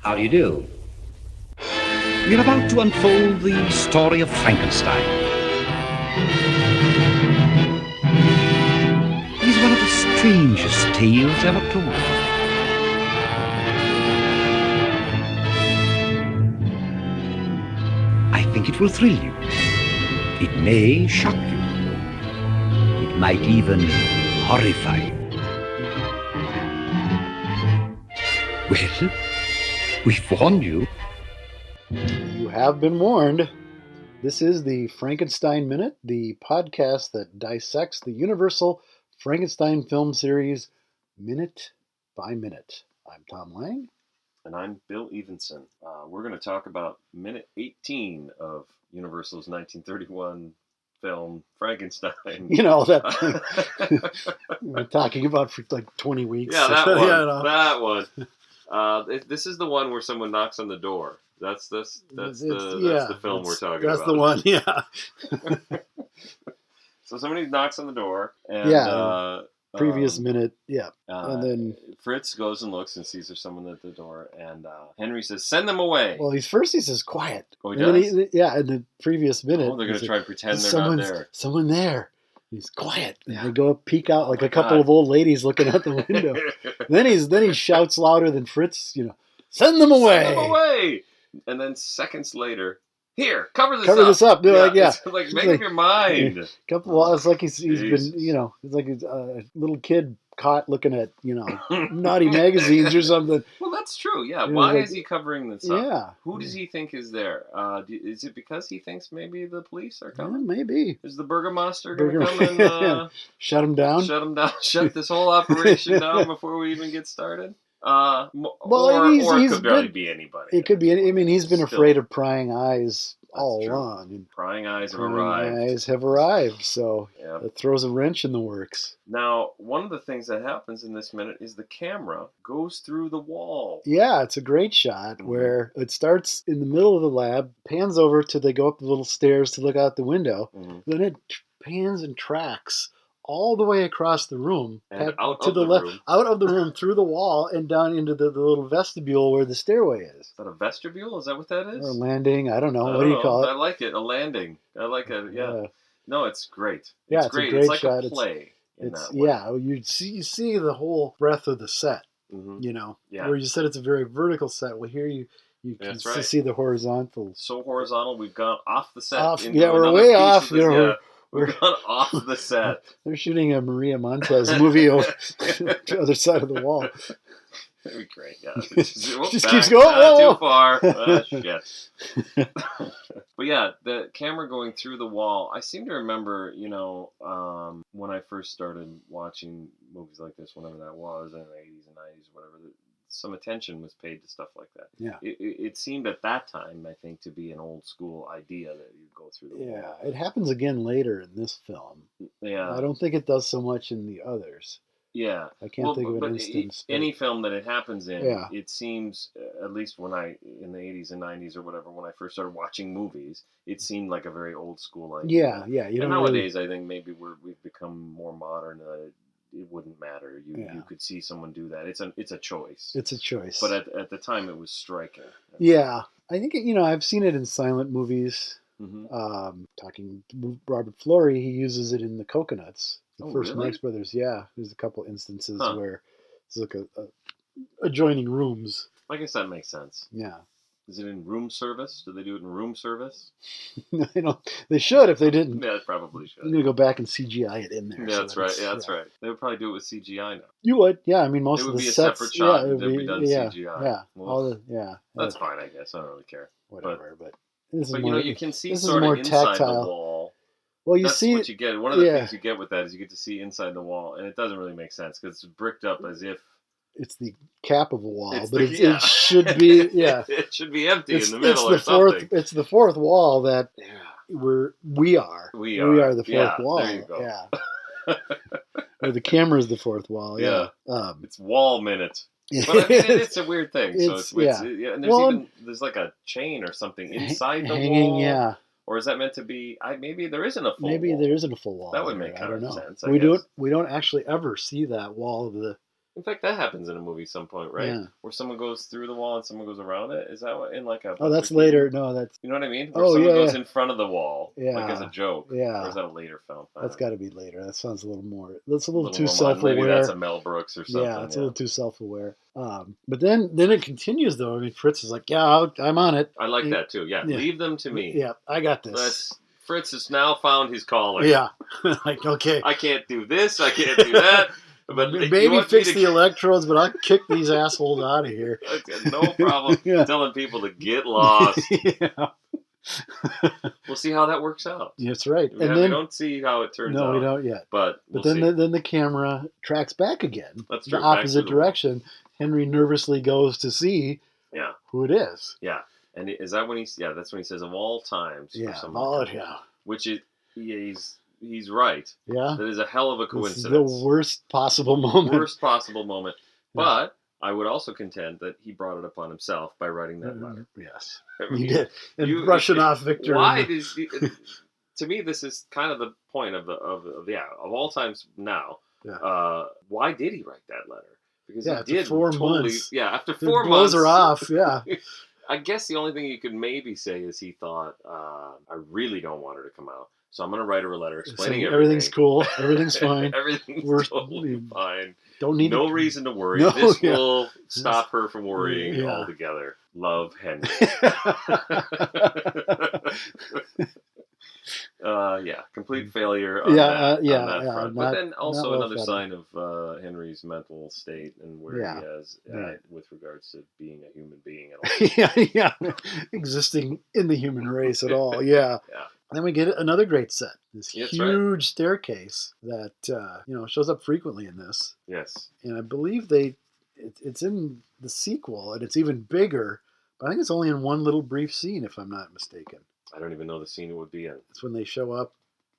How do you do? We're about to unfold the story of Frankenstein. It is one of the strangest tales ever told. I think it will thrill you. It may shock you. It might even horrify you. Well, we've warned you. You have been warned. This is the Frankenstein Minute, the podcast that dissects the Universal Frankenstein film series minute by minute. I'm Tom Lang. And I'm Bill Evenson. We're going to talk about minute 18 of Universal's 1931 film Frankenstein. You know, that thing we've been talking about for like 20 weeks. Yeah, that one. Yeah, no. That one. This is the one where someone knocks on the door. That's the film we're talking about. That's the one, yeah. So somebody knocks on the door, and previous minute, yeah. And then Fritz goes and looks and sees there's someone at the door, and Henry says, "Send them away." Well, he says, "Quiet." Oh, he and does? then in the previous minute. Oh, they're going to try and pretend they're not there. Someone there. He's quiet. And Yeah. they go up, peek out like a couple of old ladies looking out the window. then he shouts louder than Fritz, "Send them away!" Send them away! And then seconds later, here, cover this up. They're like, yeah. It's like, make up your mind. It's like he's been, it's like he's a little kid caught looking at, naughty magazines or something. Well, that's true, yeah. Why is he covering this up? Yeah. Who does he think is there? Is it because he thinks maybe the police are Yeah, coming? maybe. Is the Burgermaster going to come and shut him down? Shut this whole operation down before we even get started? Or it could barely be anybody. It could be. I mean, he's been afraid of prying eyes all along. Prying eyes have arrived. So yep. It throws a wrench in the works. Now, one of the things that happens in this minute is the camera goes through the wall. Yeah, it's a great shot where it starts in the middle of the lab, pans over till they go up the little stairs to look out the window. Mm-hmm. Then it pans and tracks all the way across the room, and out to of the left, room. out of the room, through the wall, and down into the little vestibule where the stairway is. Is that a vestibule? Is that what that is? Or a landing? I don't know. What do you call it? I like it. A landing. I like it. Yeah. No, it's great. It's great. A great it's like shot. A play. You see the whole breadth of the set. Mm-hmm. Where you said it's a very vertical set. Well, here you can see the horizontal. So horizontal, we've gone off the set. We're way off. We're gone off the set. They're shooting a Maria Montez movie over the other side of the wall. That'd be great. Yeah, just keeps going. Too far. Shit. But yeah, the camera going through the wall. I seem to remember, when I first started watching movies like this, whenever that was in the 80s and 90s, whatever. Some attention was paid to stuff like that. Yeah. It seemed at that time, I think, to be an old school idea that you go through the wall. Yeah, it happens again later in this film. Yeah. I don't think it does so much in the others. Yeah. I can't think of an instance. Any film that it happens in, it seems, at least in the 80s and 90s or whatever, when I first started watching movies, it seemed like a very old school idea. Yeah. And nowadays, I think maybe we've become more modern. It wouldn't matter. You could see someone do that. It's a choice. It's a choice. But at the time, it was striking. Yeah, I think I've seen it in silent movies. Mm-hmm. Talking to Robert Florey, he uses it in The Coconuts, the first really? Marx Brothers. Yeah, there's a couple instances where it's like adjoining rooms. I guess that makes sense. Yeah. Is it in room service? Do they do it in room service? They should if they didn't. Yeah, probably should. I'm going to go back and CGI it in there. Yeah, that's right. Yeah, that's right. They would probably do it with CGI now. You would. Yeah, I mean, most of the sets. It would be a separate shot. Yeah, it would be done CGI. Yeah. That's fine, I guess. I don't really care. Whatever, but this is more, you can see sort of inside tactile. The wall. Well, That's what you get. One of the things you get with that is you get to see inside the wall, and it doesn't really make sense because it's bricked up as if it's the cap of a wall, it should be it should be empty in the middle something. It's the fourth wall that we are the fourth wall. There you go. Yeah. Or the camera is the fourth wall. Yeah. It's wall minute. But I mean, it's a weird thing. And there's like a chain or something inside the wall. Yeah. Or is that meant to be? Maybe there isn't a full. Maybe wall. there isn't a full wall. That would make kind of sense. We don't actually ever see that wall of the. In fact, that happens in a movie some point, right? Yeah. Where someone goes through the wall and someone goes around it. Is that what, in like a? Oh, that's later. No, that's You know what I mean? Where Oh, someone yeah, goes yeah. in front of the wall, like Yeah. as a joke. Yeah. Or is that a later film? that's got to be later. That sounds a little more. That's a little too more modern. self-aware. Maybe that's a Mel Brooks or something. Yeah, it's a little too self-aware. But then it continues though. I mean, Fritz is like, "Yeah, I'm on it." I like that too. Yeah. Yeah. Leave them to me. Yeah, I got this. Fritz has now found his calling. Yeah, like okay. I can't do this. I can't do that. But you Maybe want fix me the electrodes, but I'll kick these assholes out of here. No problem Yeah. telling people to get lost. Yeah. We'll see how that works out. That's right. We And then don't see how it turns out. no, we don't yet. But But we'll see. then the camera tracks back again, That's the true, back to opposite the- direction. Henry nervously goes to see Yeah. who it is. Yeah. And is that when yeah, that's when he says of all times. Yeah, for yeah, Which is, he's right. yeah. That is a hell of a This is coincidence. the worst possible moment. Worst possible moment. But I would also contend that he brought it upon himself by writing that letter. Yes, I mean, he did. And brushing off Victor. Why did to me this is kind of the point of all times now. Yeah. Why did he write that letter? Because Yeah, he after did 4 totally, months. Yeah, after It 4 blows months, her off. Yeah. I guess the only thing you could maybe say is he thought, I really don't want her to come out, so I'm going to write her a letter explaining Saying everything. everything's cool. Everything's fine. Everything's We're- totally fine. Don't need No to, reason to worry. No, This yeah. will stop her from worrying Yeah. altogether. Love, Henry. Complete failure on that front. But then also not another well sign of Henry's mental state and where Yeah. he is Right. with regards to being a human being at all. yeah, existing in the human race at all. Yeah. Yeah. Then we get another great set. This That's huge staircase that shows up frequently in this, Yes. and I believe it's in the sequel, and it's even bigger. But I think it's only in one little brief scene, if I'm not mistaken. I don't even know the scene it would be in. It's when they show up.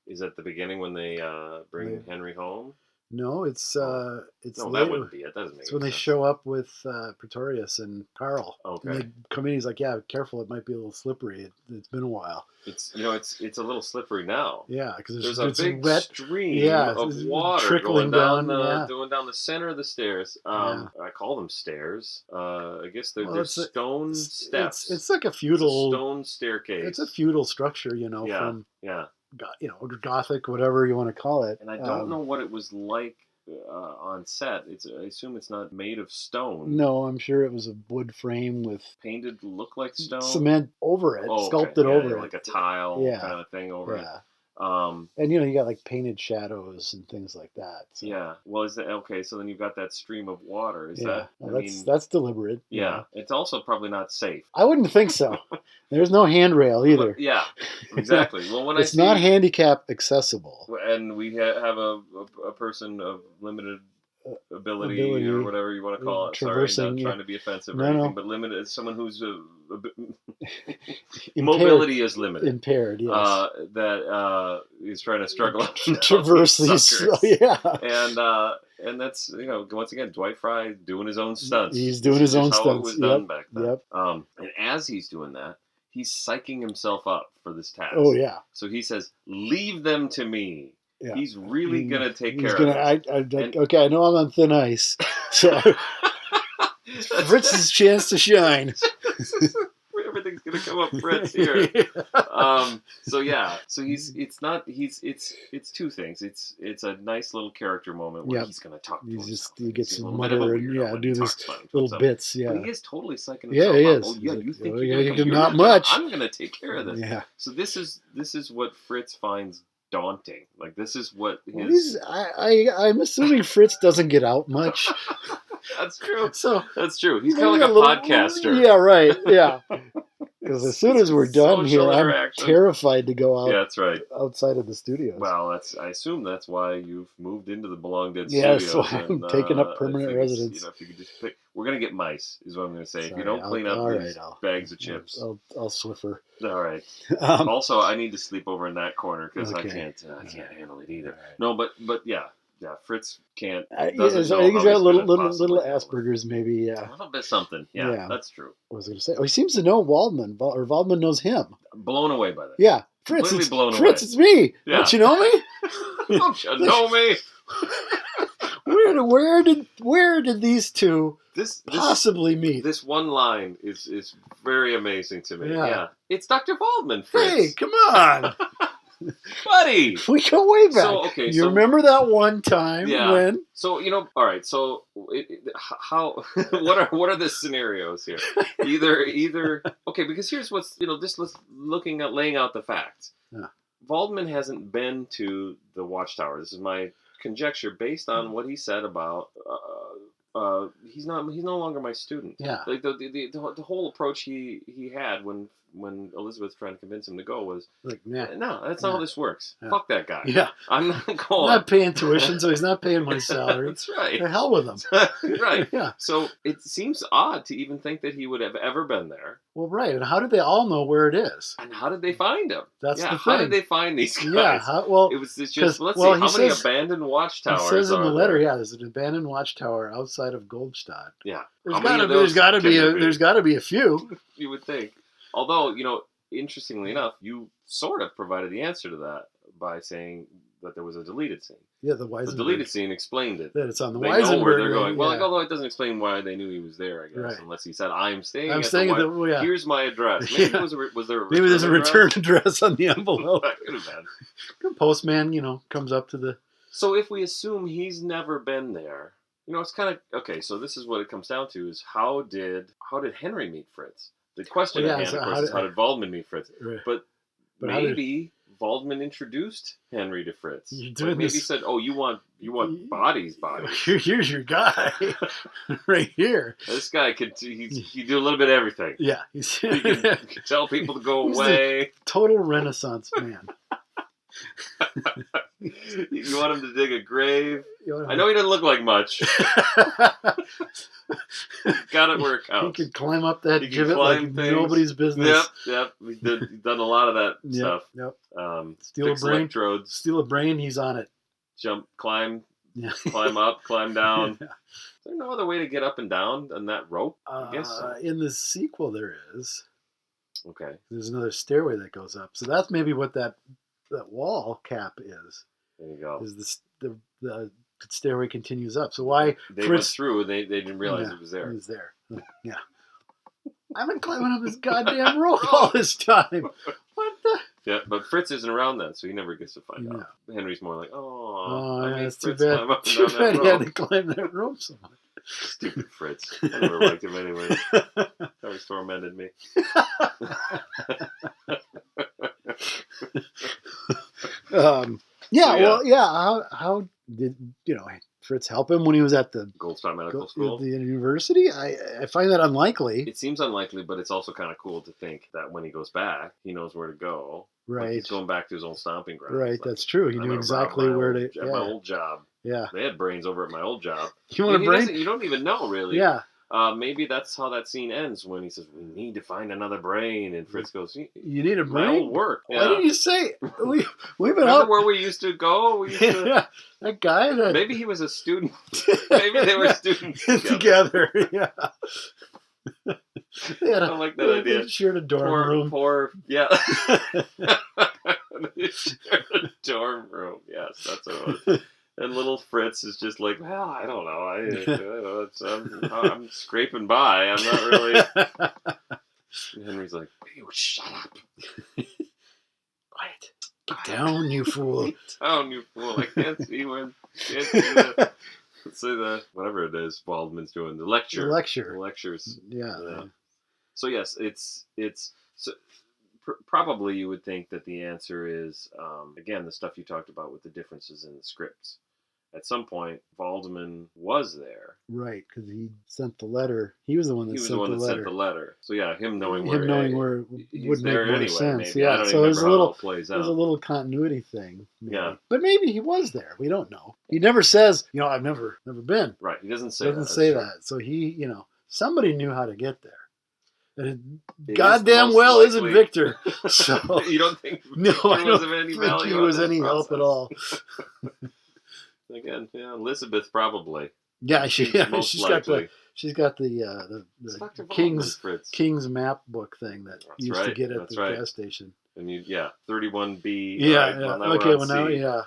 Is that the beginning when they bring Henry home? No, it's No, later. that wouldn't be it. That doesn't make It's when any they sense. show up with Pretorius and Carl. Okay. And they come in. He's like, "Yeah, careful. It might be a little slippery. It's been a while." It's it's a little slippery now. Yeah, because There's a it's big wet. stream Yeah, of it's water trickling going down, going down the center of the stairs. I call them stairs. I guess they're Well, it's a- stone steps. It's like a It's a feudal. stone staircase. It's a feudal structure, Yeah. from Yeah, Gothic, whatever you want to call it. and I don't know what it was like on set. I assume it's not made of stone. No, I'm sure it was a wood frame with Painted to look like stone. cement over it, Oh, okay. sculpted Yeah, over like it. a tile Yeah. kind of thing over Yeah. it. And you got like painted shadows and things like that. So, Yeah. Well, is that okay? So then you've got that stream of water. Is yeah. that? Well, that's deliberate. Yeah. It's also probably not safe. I wouldn't think so. There's no handrail either. But, yeah. Exactly. Well, when It's not handicap accessible. and we have a person of limited ability or whatever you want to call it. Sorry, traversing, not trying to be offensive or No, anything, no. but limited. Someone who's Impaired- mobility is limited. Impaired, yes. That is trying to struggle up and down Traverse these these. suckers. Yeah. And that's once again Dwight Fry doing his own stunts. He's doing his own Just how stunts. it was done Yep, back then. yep. And as he's doing that, he's psyching himself up for this task. Oh, yeah. So he says, "Leave them to me." Yeah. He's really gonna take He's care gonna, of this. okay, I know I'm on thin ice. So Fritz's chance to shine. Everything's gonna come up Fritz here. So it's two things. It's a nice little character moment where Yep. he's gonna talk. He gets He's a some little bit of a mutter and weirdo when do he this talks about little himself. bits. Yeah. But he is totally psyching himself Yeah, he up. is. Oh yeah, you think Oh, you're yeah, gonna you come can- here not and much. I'm gonna take care of this. Yeah. So this is what Fritz finds daunting. Like this is what Well, his. I'm assuming Fritz doesn't get out much. That's true. So That's true. He's kind maybe of like a podcaster. Yeah, right. Yeah. Because as soon as we're done here, Social I'm interaction. terrified to go out Yeah, that's right. outside of the studios. Well, I assume that's why you've moved into the Belong Dead Yeah, studios. that's why I'm taking up I permanent think it's, residence. if you could just pick, we're gonna get mice, is what I'm gonna say. If you Sorry, don't clean up all these right, bags of chips, I'll Swiffer. all right. Um, Also, I need to sleep over in that corner because Okay. I can't handle it either. Alright. No, but yeah, Fritz can't. I doesn't think know he's how got he's little gonna possibly handle it. Asperger's, maybe. Yeah. A little bit something. Yeah, Yeah. that's true. What was I going to say? Oh, he seems to know Waldman, or Waldman knows him. Blown away by that. Yeah, Fritz, Completely blown Fritz, away. it's me. Yeah. Don't you know me? Don't you know me? Where Where did these two This possibly meet? this one line is very amazing to me. Yeah. Yeah. It's Dr. Waldman, Fritz. Hey, come on. buddy. We go way back. So, okay, you so- remember that one time Yeah. when? So all right. So how what are the scenarios here? Either okay, because here's what's just looking at laying out the facts. Yeah. Waldman hasn't been to the Watchtower. This is my conjecture based on what he said about he's no longer my student. Yeah. Like the whole approach he had when Elizabeth's trying to convince him to go was Like, nah. no, that's not how this works. Yeah. Fuck that guy. Yeah. I'm not going. I'm not paying tuition, so he's not paying my salary. That's right. The hell with him. Right. Yeah. So it seems odd to even think that he would have ever been there. Well, right. And how did they all know where it is? And how did they find him? That's yeah, the how thing. did they find these guys? Yeah. Well, It's 'cause- just let's well, see he how many says- abandoned it watchtowers says in the are letter, there? yeah, there's an abandoned watchtower outside of Goldstadt. Yeah. There's How many got of to those there's got to be a few. You would think. Although interestingly enough, you sort of provided the answer to that by saying that there was a deleted scene. Yeah, the The Weisenberg. deleted scene explained it. That it's on the They Weisenberg. know where they're going. Well, yeah. like, although it doesn't explain why they knew he was there, I guess, Right. unless he said, "I'm staying I'm at staying the at the. Well, yeah. Here's my address." Maybe Yeah. was there a Maybe there's a address? return address on the envelope. That could have been. The postman, comes up to the. So if we assume he's never been there, it's kind of okay. So this is what it comes down to: is how did Henry meet Fritz? The question Well, at yeah, hand, so of how course, is did- how did Waldman meet Fritz? Right. But But how did- maybe Waldman introduced Henry to Fritz. You're Like, doing maybe this- he said, "Oh, you want bodies." Here's your guy, right here. This guy he do a little bit of everything. Yeah, he's He could tell people to go He's the- away. total Renaissance man. You want him to dig a grave. You I know he doesn't look like much. Got it where it he counts. could climb up that He can gibbet climb like things. nobody's business. Yep. He's done a lot of that Yep, stuff. Yep. Steal a Fix brain. electrodes, Steal a brain. He's on it. jump, climb, Yeah. climb up, climb down. Yeah. Is there no other way to get up and down on that rope? I guess so. In the sequel, there is. Okay. There's another stairway that goes up. So that's maybe what that wall cap is. There you go. Is the stairway continues up. So why They went Fritz- through. They didn't realize Yeah, it was there. He's there. Yeah. I've been climbing up this goddamn rope all this time. What the? Yeah, but Fritz isn't around then, so he never gets to find No. out. Henry's more like, Oh, I yeah, made it's too Fritz bad. climb up and Too down bad that he had rope. to climb that rope so much. Stupid Fritz. I never liked him anyway. Always tormented me. Yeah, So, yeah. well, yeah. How did Fritz help him when he was at the Goldstein Medical School. the university? I find that unlikely. It seems unlikely, but it's also kind of cool to think that when he goes back, he knows where to go. Like, Right. he's going back to his old stomping ground. Right. Like, That's true. He I'm knew gonna exactly rob my where old- to. At my Yeah. old job. Yeah. They had brains over at my old job. You want a He brain? doesn't- You don't even know, really. Yeah. Maybe that's how that scene ends when he says, "We need to find another brain," and Fritz goes, You need a "My brain. old work." Why Yeah. didn't you say? We've been Remember out. where we used to go? We used to... Yeah. That guy that Maybe he was a student. Maybe they were students together. Yeah. They had I like that idea. Shared a dorm room. Poor, yeah. They shared a dorm room. Yes, that's what it was. And little Fritz is just like, well, I don't know. I'm scraping by. I'm not really. And Henry's like, "You shut up. Quiet. Get down, you fool. Get down, you fool. I can't see when. Can't see the. Let's say the whatever it is Waldman's doing the lecture. The Lecture. lectures. Yeah. Yeah. So yes, it's so probably you would think that the answer is again the stuff you talked about with the differences in the scripts. At some point, Waldman was there. Right, because he sent the letter. He was the one that He was sent the one the that letter. sent the letter. So yeah, him knowing where it he's would make there more anyway, sense. maybe. I Yeah, don't so even there's a remember how it little all plays there's a out. little continuity thing. Maybe. Yeah. But maybe he was there. We don't know. He never says, I've never been. Right, he doesn't say Doesn't that. say that's that. So he, somebody knew how to get there. And It is goddamn most well isn't likely- Victor. So true. You don't think no, Victor I was don't of any think value he on was this any help at process? all. Again, yeah, Elizabeth probably. Yeah, She's most she's got likely. the It's Dr. King's Waldman, Fritz. King's map book thing that That's you used to right, get at that's the right. gas station. And 31B. Yeah, Right, yeah. well, now we're Okay, on well now, C. yeah.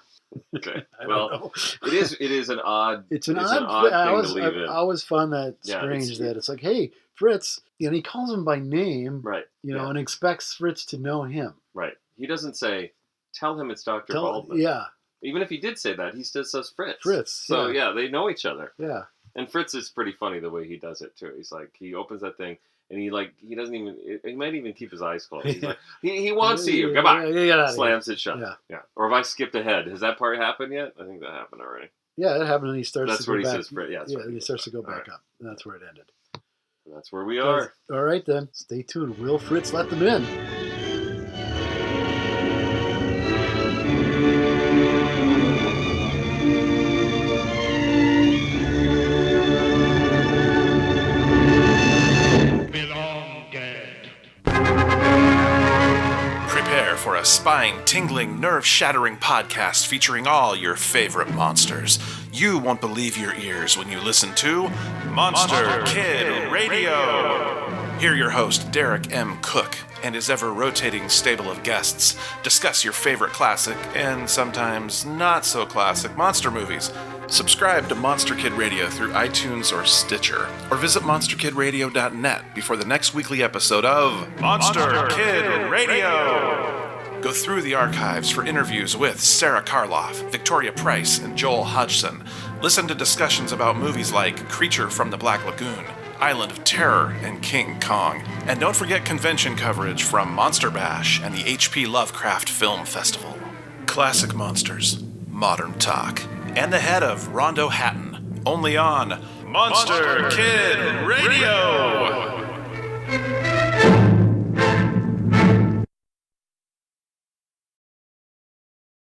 Okay. I Well, don't know. it is an odd. It's an an odd odd thing to leave in. I always found that Yeah, strange that it's like, hey, Fritz, and he calls him by name, Right. and expects Fritz to know him. Right. He doesn't say, tell him it's Dr. Baldwin. Yeah. Even if he did say that, he still says Fritz. Fritz. So, they know each other. Yeah. And Fritz is pretty funny the way he does it, too. He's like, he opens that thing, and he doesn't even, he might even keep his eyes closed. He's like, he wants to see you. Come on. Yeah, Slams it shut. Yeah. Or have I skipped ahead? Has that part happened yet? I think that happened already. Yeah, it happened, and he starts That's to go where he back. says Fritz. Yeah, he starts to go back up. And that's where it ended. And that's where we are. All right, then. Stay tuned. Will Fritz let them in? Prepare for a spine-tingling, nerve-shattering podcast featuring all your favorite monsters. You won't believe your ears when you listen to Monster Kid Radio. Hear your host, Derek M. Cook, and his ever-rotating stable of guests discuss your favorite classic and sometimes not-so-classic monster movies. Subscribe to Monster Kid Radio through iTunes or Stitcher, or visit monsterkidradio.net before the next weekly episode of Monster Kid Radio. Go through the archives for interviews with Sarah Karloff, Victoria Price, and Joel Hodgson. Listen to discussions about movies like Creature from the Black Lagoon, Island of Terror, and King Kong. And don't forget convention coverage from Monster Bash and the H.P. Lovecraft Film Festival. Classic monsters, modern talk, and the head of Rondo Hatton, only on Monster Kid Radio!